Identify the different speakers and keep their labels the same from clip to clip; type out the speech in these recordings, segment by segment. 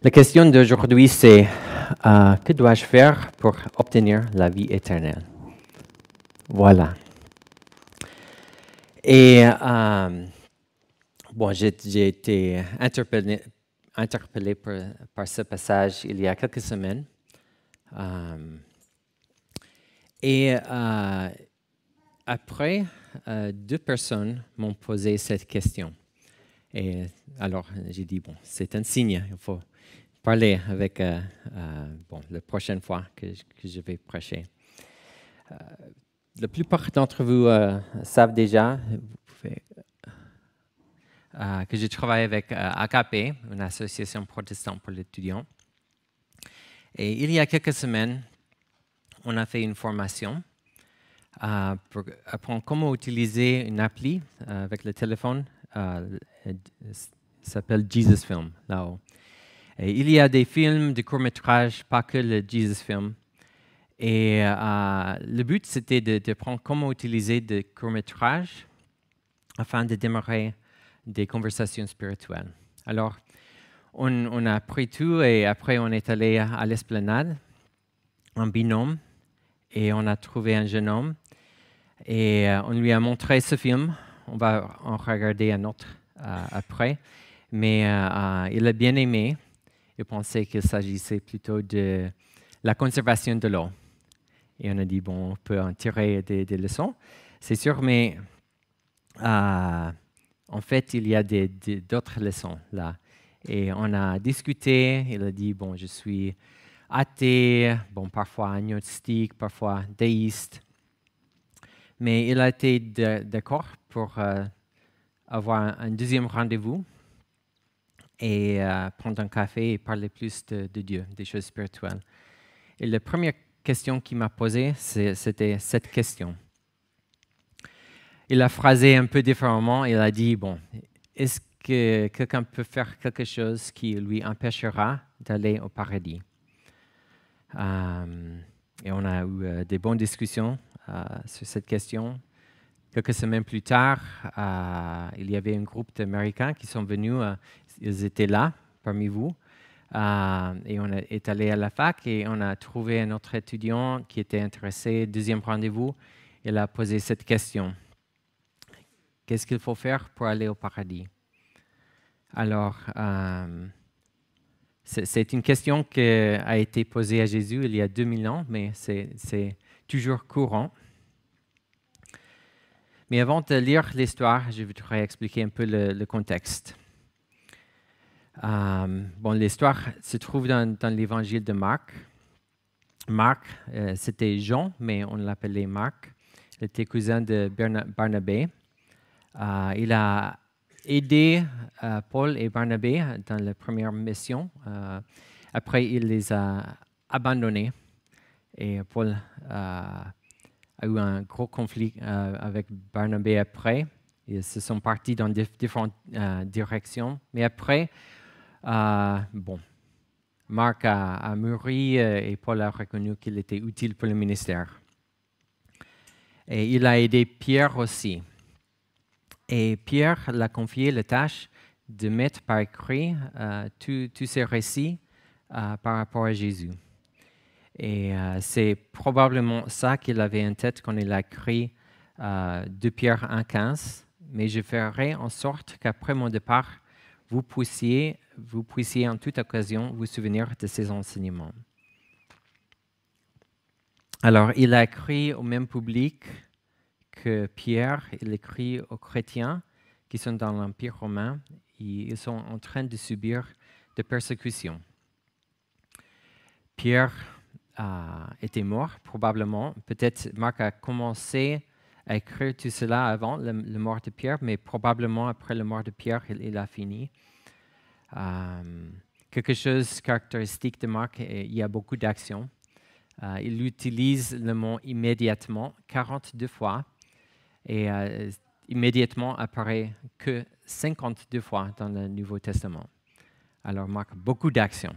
Speaker 1: La question d'aujourd'hui, c'est que dois-je faire pour obtenir la vie éternelle? Voilà. Et j'ai été interpellé par ce passage il y a quelques semaines. Après, deux personnes m'ont posé cette question. Et alors, j'ai dit, bon, c'est un signe, il faut parler avec la prochaine fois que je vais prêcher. La plupart d'entre vous savent déjà que je travaille avec AKP, une association protestante pour l'étudiant. Et il y a quelques semaines, on a fait une formation pour apprendre comment utiliser une appli avec le téléphone. Ça s'appelle Jesus Film, là-haut. Et il y a des films, des courts-métrages, pas que le Jesus Film. Et le but, c'était d'apprendre comment utiliser des courts-métrages afin de démarrer des conversations spirituelles. Alors, on a pris tout et après, on est allé à l'esplanade en binôme et on a trouvé un jeune homme et on lui a montré ce film. On va en regarder un autre après. Mais il a bien aimé. Il pensait qu'il s'agissait plutôt de la conservation de l'eau. Et on a dit, bon, on peut en tirer des leçons, c'est sûr, mais en fait, il y a d'autres leçons là. Et on a discuté, il a dit, bon, je suis athée, bon, parfois agnostique, parfois déiste. Mais il a été d'accord pour avoir un deuxième rendez-vous et prendre un café et parler plus de Dieu, des choses spirituelles. Et la première question qu'il m'a posée, c'était cette question. Il a phrasé un peu différemment. Il a dit, bon, est-ce que quelqu'un peut faire quelque chose qui lui empêchera d'aller au paradis? Et on a eu des bonnes discussions sur cette question. Quelques semaines plus tard, il y avait un groupe d'Américains qui sont venus. Ils étaient là, parmi vous. Et on est allé à la fac et on a trouvé un autre étudiant qui était intéressé. Deuxième rendez-vous, il a posé cette question. Qu'est-ce qu'il faut faire pour aller au paradis? Alors, c'est une question qui a été posée à Jésus il y a 2000 ans, mais c'est toujours courant. Mais avant de lire l'histoire, je voudrais expliquer un peu le contexte. L'histoire se trouve dans l'évangile de Marc. Marc, c'était Jean, mais on l'appelait Marc. Il était cousin de Barnabé. Il a aidé Paul et Barnabé dans la première mission. Après, il les a abandonnés. Et Paul a eu un gros conflit avec Barnabé après. Ils se sont partis dans différentes directions. Mais après, Marc a mûri et Paul a reconnu qu'il était utile pour le ministère. Et il a aidé Pierre aussi. Et Pierre l'a confié la tâche de mettre par écrit tous ces récits par rapport à Jésus. Et c'est probablement ça qu'il avait en tête quand il a écrit 2 Pierre 1,15. Mais je ferai en sorte qu'après mon départ, vous puissiez en toute occasion vous souvenir de ces enseignements. Alors, il a écrit au même public que Pierre, il écrit aux chrétiens qui sont dans l'Empire romain. Ils sont en train de subir des persécutions. Pierre était mort, probablement. Peut-être Marc a commencé à écrire tout cela avant la mort de Pierre, mais probablement après la mort de Pierre, il a fini. Quelque chose de caractéristique de Marc, il y a beaucoup d'actions. Il utilise le mot immédiatement 42 fois et immédiatement apparaît que 52 fois dans le Nouveau Testament. Alors Marc, beaucoup d'actions,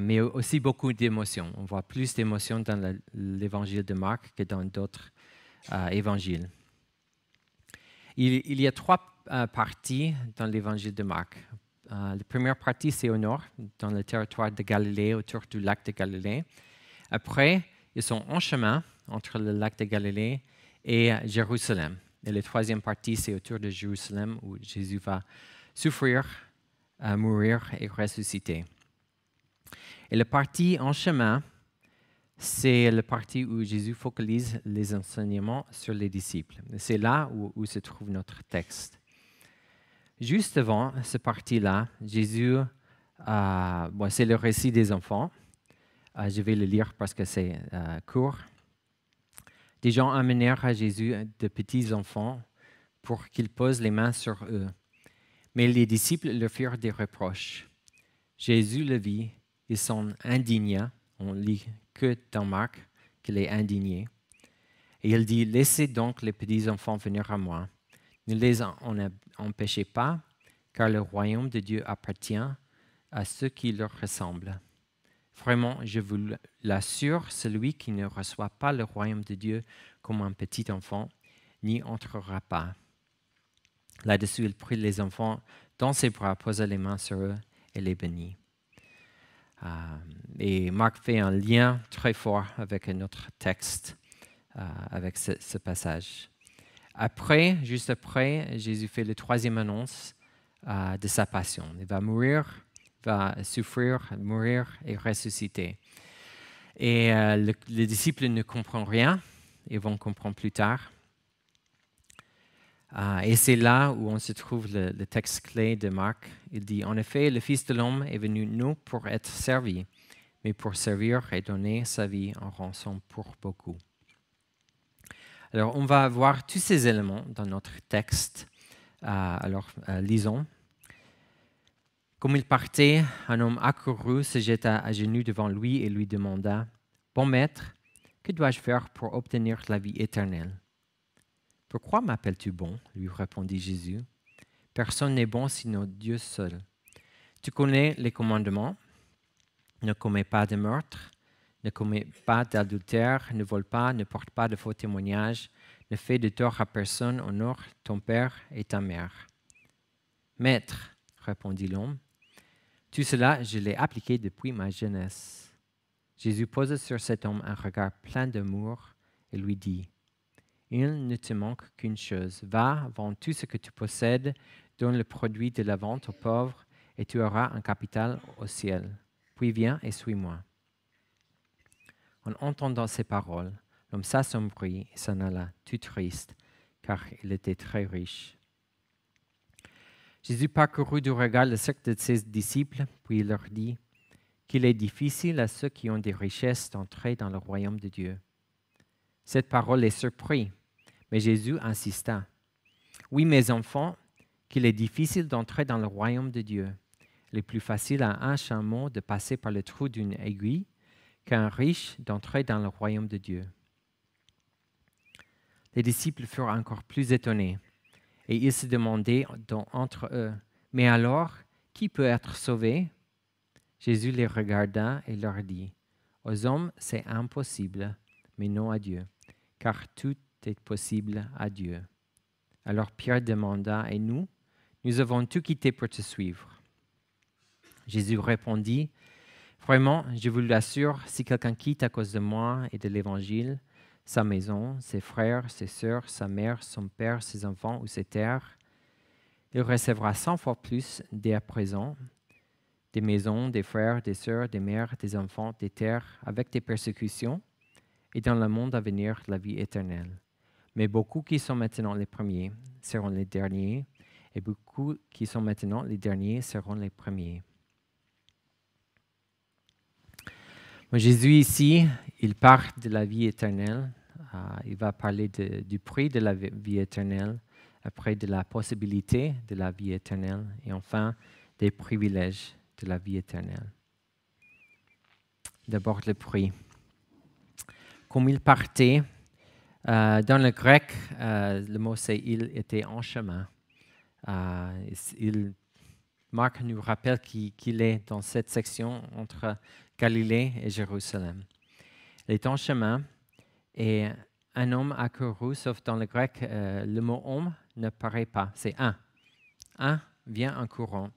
Speaker 1: mais aussi beaucoup d'émotions. On voit plus d'émotions dans l'évangile de Marc que dans d'autres évangiles. Il y a 3 parties dans l'évangile de Marc. La première partie, c'est au nord, dans le territoire de Galilée, autour du lac de Galilée. Après, ils sont en chemin entre le lac de Galilée et Jérusalem. Et la troisième partie, c'est autour de Jérusalem où Jésus va souffrir, mourir et ressusciter. Et la partie en chemin, c'est la partie où Jésus focalise les enseignements sur les disciples. C'est là où se trouve notre texte. Juste avant cette partie-là, Jésus, c'est le récit des enfants. Je vais le lire parce que c'est court. Des gens amenèrent à Jésus de petits enfants pour qu'il pose les mains sur eux. Mais les disciples leur firent des reproches. Jésus le vit, il s'en indigna. On lit que dans Marc qu'il est indigné. Et il dit, laissez donc les petits enfants venir à moi. Ne les en empêchez pas, car le royaume de Dieu appartient à ceux qui leur ressemblent. Vraiment, je vous l'assure, celui qui ne reçoit pas le royaume de Dieu comme un petit enfant n'y entrera pas. Là-dessus, il prit les enfants dans ses bras, posa les mains sur eux et les bénit. Et Marc fait un lien très fort avec notre texte, avec ce passage. Après, juste après, Jésus fait la troisième annonce de sa passion. Il va mourir, va souffrir, mourir et ressusciter. Et les disciples ne comprennent rien, ils vont comprendre plus tard. Et c'est là où on se trouve le texte clé de Marc. Il dit, en effet, le Fils de l'homme est venu non pour être servi, mais pour servir et donner sa vie en rançon pour beaucoup. Alors, on va voir tous ces éléments dans notre texte. Lisons. Comme il partait, un homme accourut, se jeta à genoux devant lui et lui demanda, « Bon maître, que dois-je faire pour obtenir la vie éternelle ?» « Pourquoi m'appelles-tu bon ?» lui répondit Jésus. « Personne n'est bon sinon Dieu seul. Tu connais les commandements. Ne commets pas de meurtre, ne commets pas d'adultère, ne vole pas, ne porte pas de faux témoignages, ne fais de tort à personne, honore ton père et ta mère. » « Maître, répondit l'homme, tout cela, je l'ai appliqué depuis ma jeunesse. Jésus posa sur cet homme un regard plein d'amour et lui dit, « Il ne te manque qu'une chose. Va, vends tout ce que tu possèdes, donne le produit de la vente aux pauvres, et tu auras un capital au ciel. Puis viens et suis-moi. » En entendant ces paroles, l'homme s'assombrit et s'en alla, tout triste, car il était très riche. Jésus parcourut du regard le cercle de ses disciples, puis il leur dit qu'il est difficile à ceux qui ont des richesses d'entrer dans le royaume de Dieu. Cette parole les surprit, mais Jésus insista. « Oui, mes enfants, qu'il est difficile d'entrer dans le royaume de Dieu. Il est plus facile à un chameau de passer par le trou d'une aiguille qu'à un riche d'entrer dans le royaume de Dieu. » Les disciples furent encore plus étonnés. Et ils se demandaient entre eux, « Mais alors, qui peut être sauvé ?» Jésus les regarda et leur dit, « Aux hommes, c'est impossible, mais non à Dieu, car tout est possible à Dieu. » Alors Pierre demanda, « Et nous? Nous avons tout quitté pour te suivre. » Jésus répondit, « Vraiment, je vous l'assure, si quelqu'un quitte à cause de moi et de l'Évangile, sa maison, ses frères, ses sœurs, sa mère, son père, ses enfants ou ses terres, il recevra 100 fois plus dès à présent, des maisons, des frères, des sœurs, des mères, des enfants, des terres, avec des persécutions, et dans le monde à venir, la vie éternelle. Mais beaucoup qui sont maintenant les premiers seront les derniers, et beaucoup qui sont maintenant les derniers seront les premiers. » Jésus ici, il parle de la vie éternelle. Il va parler du prix de la vie éternelle, après de la possibilité de la vie éternelle et enfin des privilèges de la vie éternelle. D'abord le prix. Comme il partait, dans le grec, le mot c'est « il était en chemin ». Marc nous rappelle qu'il est dans cette section entre Galilée et Jérusalem. Il est en chemin et un homme accourut, sauf dans le grec, le mot homme ne paraît pas, c'est un. Un vient en courant.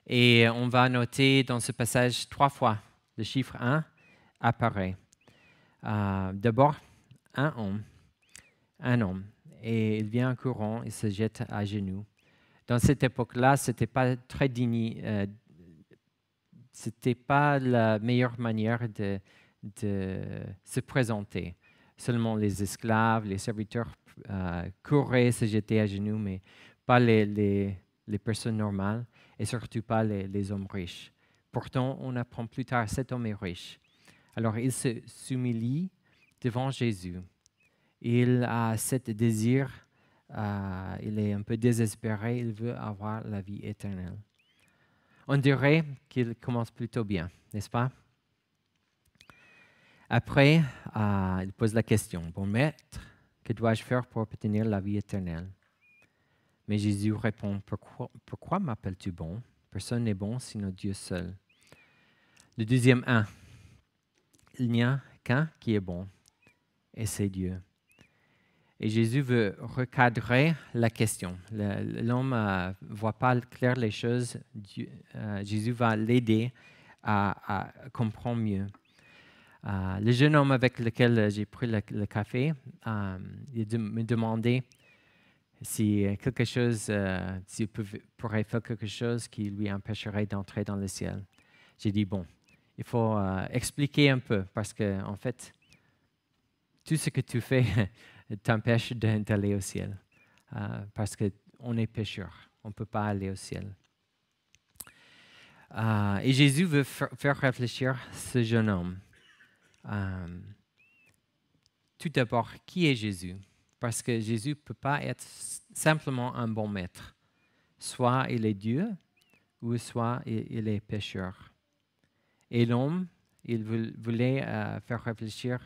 Speaker 1: Et on va noter dans ce passage 3 fois le chiffre 1 apparaît. D'abord, un homme, et il vient en courant, il se jette à genoux. Dans cette époque-là, ce n'était pas très c'était pas la meilleure manière de se présenter. Seulement les esclaves, les serviteurs couraient, se jetaient à genoux, mais pas les personnes normales et surtout pas les hommes riches. Pourtant, on apprend plus tard, cet homme est riche. Alors, il s'humilie devant Jésus. Il a ce désir, il est un peu désespéré, il veut avoir la vie éternelle. On dirait qu'il commence plutôt bien, n'est-ce pas? Après, il pose la question, « Bon maître, que dois-je faire pour obtenir la vie éternelle ?» Mais Jésus répond, « Pourquoi m'appelles-tu bon? Personne n'est bon sinon Dieu seul. » Le deuxième un, il n'y a qu'un qui est bon, et c'est Dieu. Et Jésus veut recadrer la question. L'homme ne voit pas clair les choses. Jésus va l'aider à comprendre mieux. Le jeune homme avec lequel j'ai pris le café, il me demandait si s'il pourrait faire quelque chose qui lui empêcherait d'entrer dans le ciel. J'ai dit, bon, il faut expliquer un peu parce que, en fait, tout ce que tu fais t'empêche d'aller au ciel. Parce qu'on est pécheur, on ne peut pas aller au ciel. Et Jésus veut faire réfléchir ce jeune homme. Tout d'abord, qui est Jésus? Parce que Jésus ne peut pas être simplement un bon maître. Soit il est Dieu, ou soit il est pécheur. Et l'homme, il voulait faire réfléchir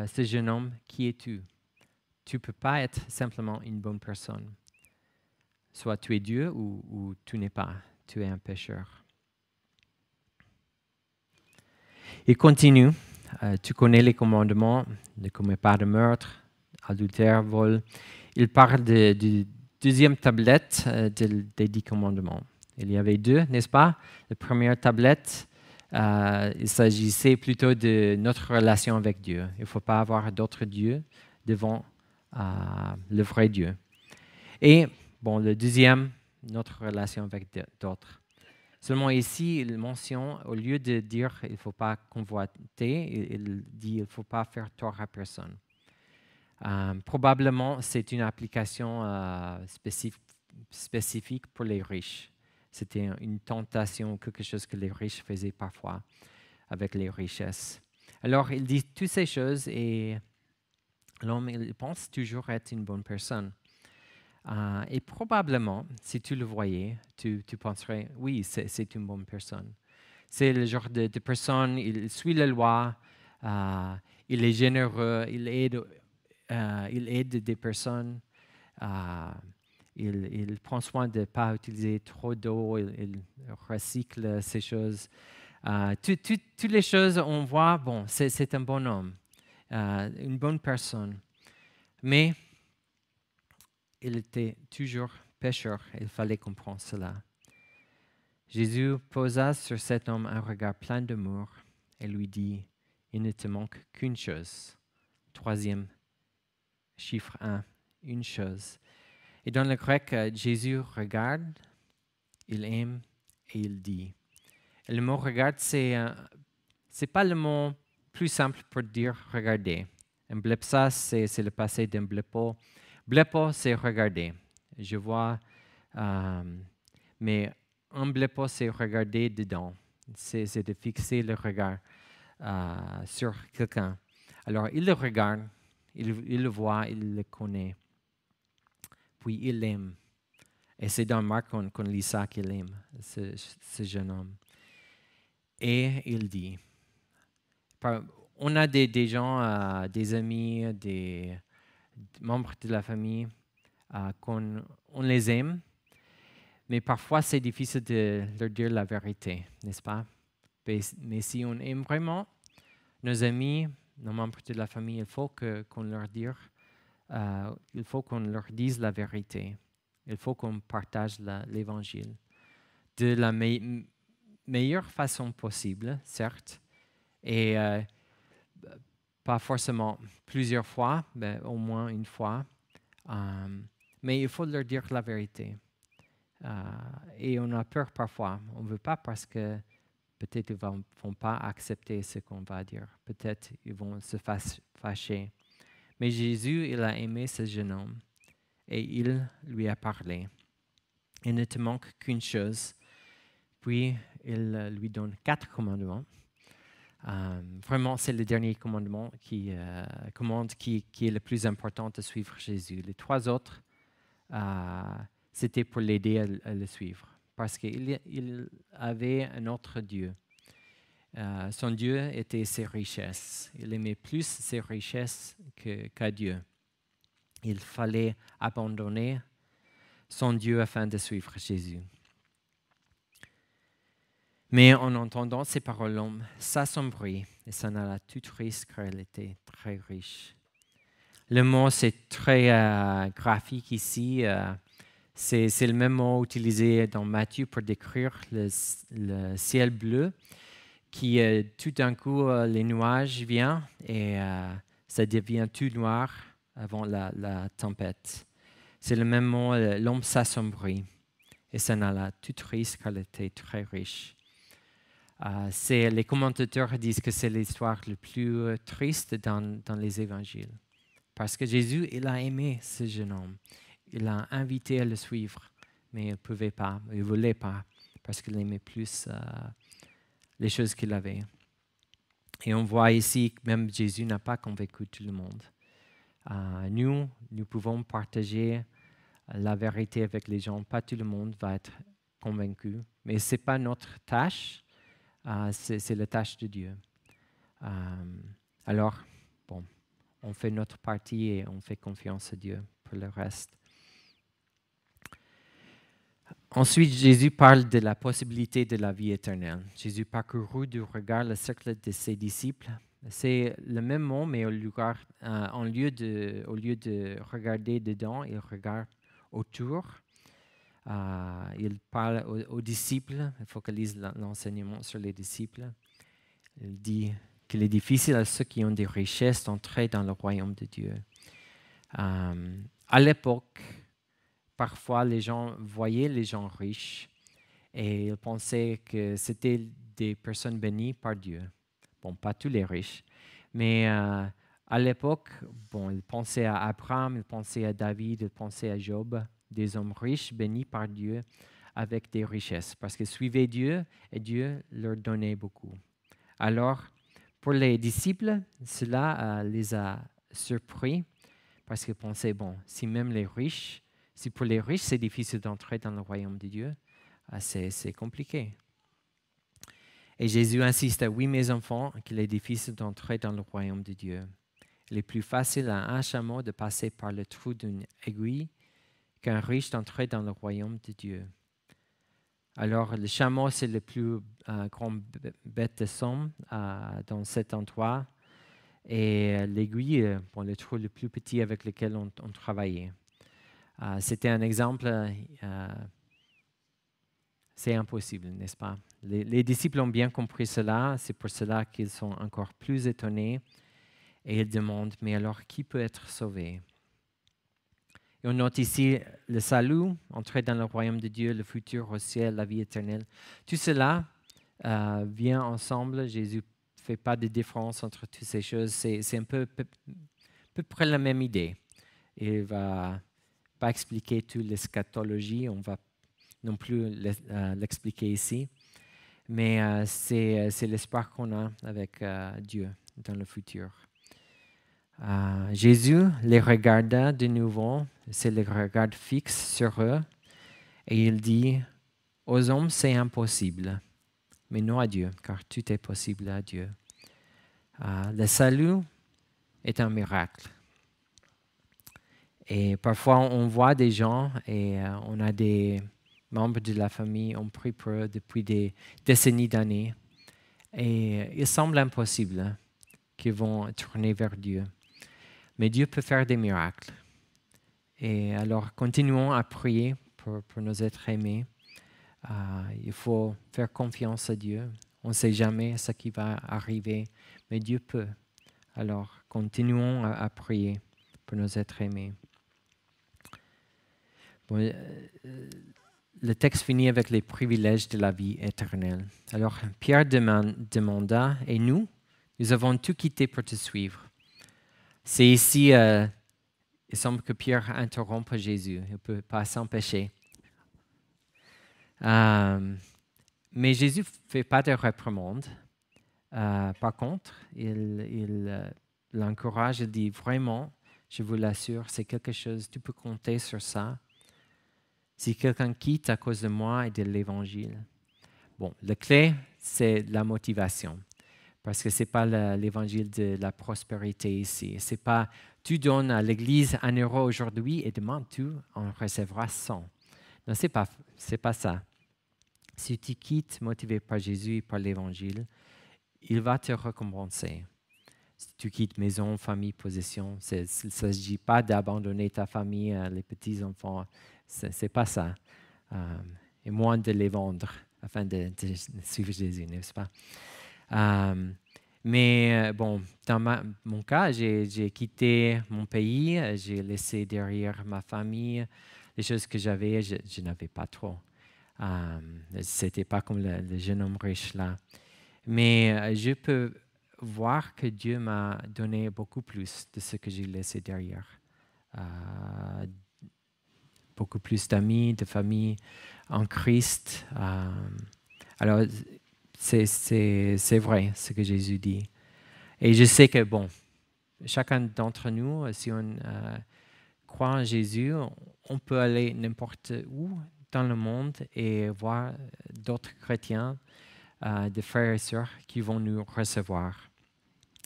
Speaker 1: ce jeune homme, qui es-tu? Tu ne peux pas être simplement une bonne personne. Soit tu es Dieu ou tu n'es pas, tu es un pécheur. Il continue, tu connais les commandements, ne commets pas de meurtre, adultère, vol. Il parle du deuxième tablette des 10 commandements. Il y avait 2, n'est-ce pas? La première tablette, il s'agissait plutôt de notre relation avec Dieu. Il ne faut pas avoir d'autres dieux devant le vrai Dieu. Et bon, le deuxième, notre relation avec d'autres. Seulement ici, il mentionne, au lieu de dire il ne faut pas convoiter, il dit il ne faut pas faire tort à personne. Probablement, c'est une application spécifique pour les riches. C'était une tentation, quelque chose que les riches faisaient parfois avec les richesses. Alors, il dit toutes ces choses et l'homme, il pense toujours être une bonne personne. Et probablement, si tu le voyais, tu penserais, oui, c'est une bonne personne. C'est le genre de personne, il suit la loi, il est généreux, il aide des personnes, il prend soin de ne pas utiliser trop d'eau, il recycle ces choses. Toutes les choses, on voit, bon, c'est un bon homme, une bonne personne. Mais il était toujours pécheur, il fallait comprendre cela. Jésus posa sur cet homme un regard plein d'amour et lui dit, il ne te manque qu'une chose. Troisième chiffre 1, une chose. Et dans le grec, Jésus regarde, il aime et il dit. Et le mot regarde, c'est pas le mot plus simple pour dire regarder. Emblepsa, c'est le passé d'emblepo. Blepo, c'est regarder. Je vois, mais emblepo, c'est regarder dedans. C'est de fixer le regard sur quelqu'un. Alors, il le regarde, il le voit, il le connaît. Puis, il l'aime. Et c'est dans Marc qu'on lit ça qu'il aime, ce jeune homme. Et il dit, on a des gens, des amis, des membres de la famille, on les aime, mais parfois c'est difficile de leur dire la vérité, n'est-ce pas? Mais si on aime vraiment nos amis, nos membres de la famille, il faut qu'on leur dise la vérité. Il faut qu'on partage l'Évangile. de la meilleure façon possible, certes, et pas forcément plusieurs fois, mais au moins une fois. Mais il faut leur dire la vérité. Et on a peur parfois. On ne veut pas parce que peut-être ils ne vont pas accepter ce qu'on va dire. Peut-être ils vont se fâcher. Mais Jésus, il a aimé ce jeune homme et il lui a parlé. Il ne te manque qu'une chose. Puis, il lui donne 4 commandements. Vraiment, c'est le dernier commandement qui est le plus important de suivre Jésus. Les 3 autres, c'était pour l'aider à le suivre. Parce qu'il avait un autre Dieu. Son Dieu était ses richesses. Il aimait plus ses richesses qu'à Dieu. Il fallait abandonner son Dieu afin de suivre Jésus. Mais en entendant ces paroles, l'homme s'assombrit et s'en alla tout triste car il était très riche. Le mot, c'est très graphique ici. C'est le même mot utilisé dans Matthieu pour décrire le ciel bleu qui, tout d'un coup, les nuages viennent et ça devient tout noir avant la tempête. C'est le même mot, l'homme s'assombrit et s'en alla tout triste car il était très riche. Les commentateurs disent que c'est l'histoire la plus triste dans les évangiles. Parce que Jésus, il a aimé ce jeune homme. Il l'a invité à le suivre, mais il ne pouvait pas, il ne voulait pas, parce qu'il aimait plus les choses qu'il avait. Et on voit ici que même Jésus n'a pas convaincu tout le monde. Nous pouvons partager la vérité avec les gens. Pas tout le monde va être convaincu, mais ce n'est pas notre tâche. C'est la tâche de Dieu. Alors, on fait notre partie et on fait confiance à Dieu pour le reste. Ensuite, Jésus parle de la possibilité de la vie éternelle. Jésus parcourut du regard le cercle de ses disciples. C'est le même mot, mais au lieu de regarder dedans, il regarde autour. Il parle aux disciples, il focalise l'enseignement sur les disciples. Il dit qu'il est difficile à ceux qui ont des richesses d'entrer dans le royaume de Dieu. À l'époque, parfois les gens voyaient les gens riches et ils pensaient que c'était des personnes bénies par Dieu. Bon, pas tous les riches, mais à l'époque, ils pensaient à Abraham, ils pensaient à David, ils pensaient à Job, des hommes riches bénis par Dieu avec des richesses, parce qu'ils suivaient Dieu et Dieu leur donnait beaucoup. Alors, pour les disciples, cela les a surpris parce qu'ils pensaient, si même les riches, si pour les riches c'est difficile d'entrer dans le royaume de Dieu, c'est compliqué. Et Jésus insiste, oui mes enfants, qu'il est difficile d'entrer dans le royaume de Dieu. Il est plus facile à un chameau de passer par le trou d'une aiguille qu'un riche d'entrer dans le royaume de Dieu. Alors, le chameau, c'est le plus grand bête de somme dans cet endroit. Et l'aiguille, le trou le plus petit avec lequel on travaillait. C'était un exemple, c'est impossible, n'est-ce pas? Les disciples ont bien compris cela, c'est pour cela qu'ils sont encore plus étonnés. Et ils demandent, mais alors qui peut être sauvé? Et on note ici le salut, entrer dans le royaume de Dieu, le futur au ciel, la vie éternelle. Tout cela vient ensemble. Jésus ne fait pas de différence entre toutes ces choses. C'est un peu près la même idée. Il ne va pas expliquer toute l'eschatologie. On ne va non plus l'expliquer ici. Mais c'est l'espoir qu'on a avec Dieu dans le futur. Jésus les regarda de nouveau, c'est le regard fixe sur eux, et il dit, aux hommes c'est impossible, mais non à Dieu, car tout est possible à Dieu. Le salut est un miracle. Et parfois on voit des gens et on a des membres de la famille, on prie pour eux depuis des décennies d'années, et il semble impossible qu'ils vont tourner vers Dieu. Mais Dieu peut faire des miracles. Et alors, continuons à prier pour nos êtres aimés. Il faut faire confiance à Dieu. On ne sait jamais ce qui va arriver, mais Dieu peut. Alors, continuons à prier pour nos êtres aimés. Bon, le texte finit avec les privilèges de la vie éternelle. Alors, Pierre demanda, et nous avons tout quitté pour te suivre. C'est ici, il semble que Pierre interrompe Jésus. Il ne peut pas s'empêcher. Mais Jésus ne fait pas de réprimande. Par contre, il l'encourage, il dit vraiment, je vous l'assure, c'est quelque chose, tu peux compter sur ça. Si quelqu'un quitte à cause de moi et de l'Évangile. Bon, la clé, c'est la motivation. Parce que ce n'est pas l'Évangile de la prospérité ici. Ce n'est pas, tu donnes à l'Église 1 euro aujourd'hui et demain, tu en recevras 100. Non, ce n'est pas ça. Si tu quittes motivé par Jésus et par l'Évangile, il va te récompenser. Si tu quittes maison, famille, possession, il ne s'agit pas d'abandonner ta famille, les petits-enfants. Ce n'est pas ça. Et moins de les vendre afin de suivre Jésus, n'est-ce pas? Mais bon, dans mon cas, j'ai quitté mon pays, j'ai laissé derrière ma famille. Les choses que j'avais, je n'avais pas trop. Ce n'était pas comme le jeune homme riche là. Mais je peux voir que Dieu m'a donné beaucoup plus de ce que j'ai laissé derrière. Beaucoup plus d'amis, de famille en Christ. Alors, c'est vrai ce que Jésus dit. Et je sais que, bon, chacun d'entre nous, si on croit en Jésus, on peut aller n'importe où dans le monde et voir d'autres chrétiens, des frères et sœurs qui vont nous recevoir.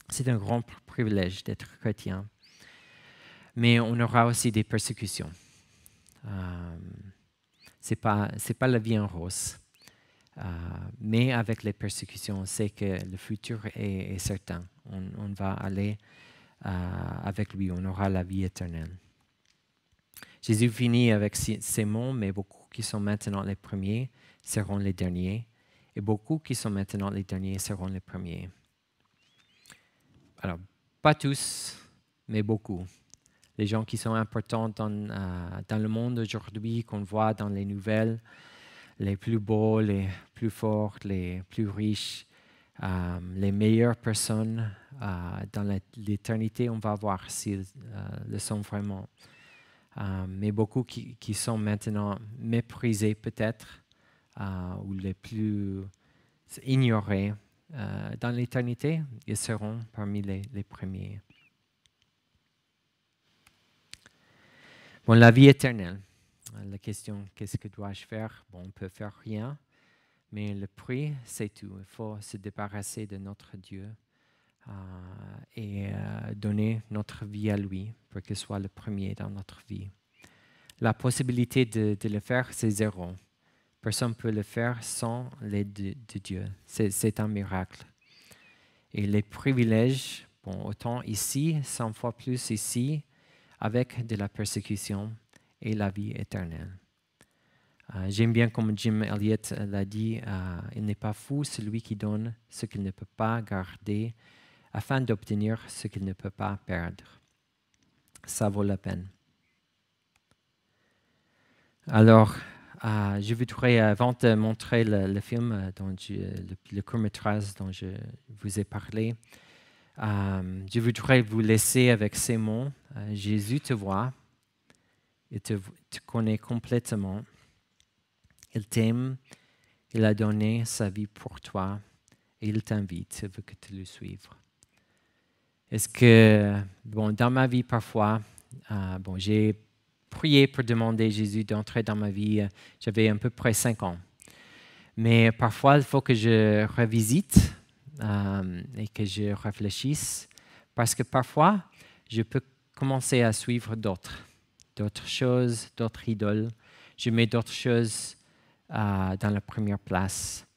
Speaker 1: C'est un grand privilège d'être chrétien. Mais on aura aussi des persécutions. Ce n'est pas la vie en rose. Mais avec les persécutions, on sait que le futur est certain. On va aller avec lui, on aura la vie éternelle. Jésus finit avec ces mots, mais beaucoup qui sont maintenant les premiers seront les derniers, et beaucoup qui sont maintenant les derniers seront les premiers. Alors, pas tous, mais beaucoup. Les gens qui sont importants dans le monde aujourd'hui, qu'on voit dans les nouvelles, les plus beaux, les plus forts, les plus riches, les meilleures personnes dans l'éternité, on va voir s'ils le sont vraiment. Mais beaucoup qui sont maintenant méprisés peut-être, ou les plus ignorés, dans l'éternité, ils seront parmi les premiers. Bon, la vie éternelle. La question, qu'est-ce que dois-je faire? Bon, on ne peut faire rien, mais le prix, c'est tout. Il faut se débarrasser de notre Dieu et donner notre vie à lui pour qu'il soit le premier dans notre vie. La possibilité de le faire, c'est zéro. Personne ne peut le faire sans l'aide de Dieu. C'est un miracle. Et les privilèges, bon, autant ici, 100 fois plus ici, avec de la persécution et la vie éternelle. J'aime bien comme Jim Elliot l'a dit, il n'est pas fou celui qui donne ce qu'il ne peut pas garder afin d'obtenir ce qu'il ne peut pas perdre. Ça vaut la peine. Alors, je voudrais, avant de montrer le film, le court-métrage dont je vous ai parlé, je voudrais vous laisser avec ces mots. Jésus te voit, il te connaît complètement, il t'aime, il a donné sa vie pour toi et il t'invite, il veut que tu le suives. Est-ce que, bon, dans ma vie parfois, j'ai prié pour demander à Jésus d'entrer dans ma vie, j'avais à peu près 5 ans. Mais parfois, il faut que je revisite et que je réfléchisse, parce que parfois, je peux commencer à suivre d'autres choses, d'autres idoles. Je mets d'autres choses dans la première place.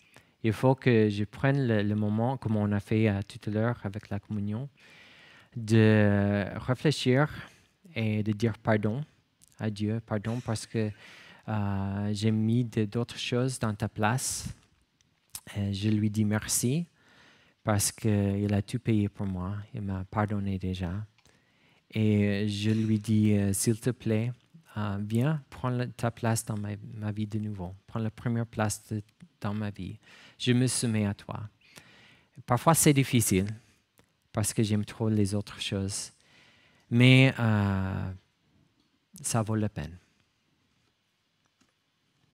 Speaker 1: Il faut que je prenne le moment, comme on a fait tout à l'heure avec la communion, de réfléchir et de dire pardon à Dieu, pardon parce que J'ai mis d'autres choses dans ta place. Je lui dis merci parce qu'il a tout payé pour moi. Il m'a pardonné déjà. Et je lui dis, s'il te plaît, viens, prends ta place dans ma vie de nouveau. Prends la première place dans ma vie. Je me soumets à toi. Parfois, c'est difficile parce que j'aime trop les autres choses. Mais ça vaut la peine.